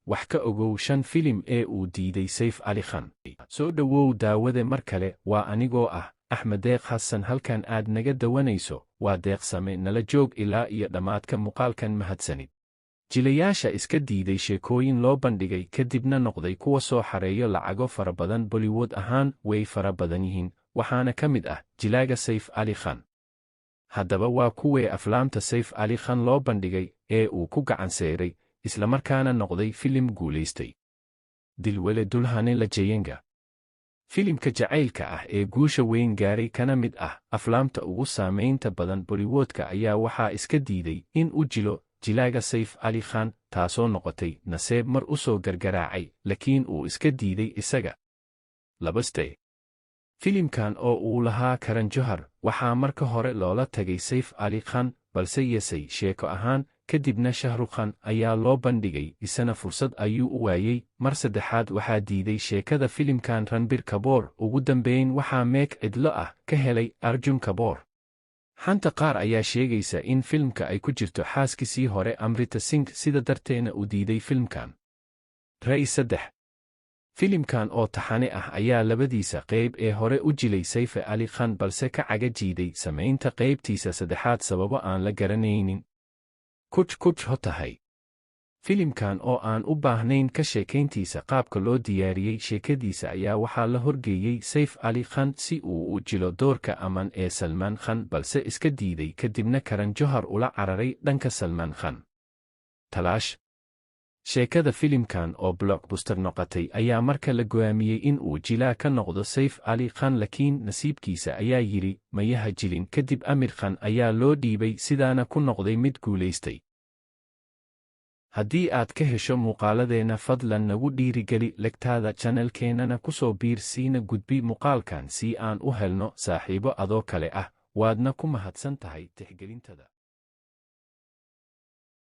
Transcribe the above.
wax ka ogow 5 filim ee uu diiday Saif Ali Khan. Soo dhawow daawade mar kale, waa anigoo ah Axmed Deeq Xasan. halkan aad naga dawanayso waa deeqsame. nala joog ilaa iyo dhammaadka muuqaalkan. mahadsanid. jilayaasha iska diiday sheekooyin loo bandhigay kadibna noqday kuwa soo xareeyo lacago fara badan Bollywood ahaan way fara badan yihiin, waxaana ka mid ah jilaaga Saif Ali Khan. haddaba waa kuwee aflaamta Saif Ali Khan loo bandhigay ee uu ku gacan seeray isla markaana noqday filim guulaystay? Dilwale Dulhane La Jayenga. filimka jacaylka ah ee guusha weyn gaaray kana mid ah aflaamta ugu saamaynta badan Bollywoodka ayaa waxaa iska diiday in uu jilo jilaaga Saif Ali Khan, taasoo noqotay naseeb mar u soo gargaraacay, laakiin uu iska diiday isaga. Labaste. filimkan oo uu lahaa Karan Johar waxaa marka hore loola tagay Saif Ali Khan, balse yeesay sheeko ahaan, kadibna Shah Rukh Khan ayaa loo bandhigay, isana fursad ayuu u waayey. mar saddexaad waxaa diiday sheekada filimkan Ranbir Kapoor. ugu dambayn waxaa meeg cidlo ah ka helay Arjun Kapoor. xanta qaar ayaa sheegaysa in filimka ay ku jirto xaaskiisii hore Amrita Singh, sida darteena u diiday filimkan. Ra'i 3. filimkan oo taxane ah ayaa labadiisa qayb ee hore u jilay Saif Ali Khan, balse ka caga jiiday samaynta qaybtiisa saddexaad sababo aan la garanaynin. Kuch Kuch Ho tahay. filimkan oo aan u baahnayn ka sheekayntiisa qaabka loo diyaariyey sheekadiisa ayaa waxaa la horgeeyey Saif Ali Khan si uu u jilo doorka Aman ee Salman Khan, balse iska diiday kadibna Karan Johar ula cararay dhanka Salman Khan. Talaash. sheekada filimkan oo blockbuster noqotay ayaa marka la go'aamiyey in uu jilaa ka noqdo Saif Ali Khan, laakiin nasiibkiisa ayaa yidhi mayaha jilin. kadib Amir Khan ayaa loo dhiibay, sidaana ku noqday mid guulaystay. haddii aad ka hesho muuqaaladeena fadlan nagu dhiirigeli legtaada channelkeennana ku soo biir siina gudbi muuqaalkan si aan u helno saaxiibo adoo kale ah. waadna ku mahadsan tahay tixgelintada.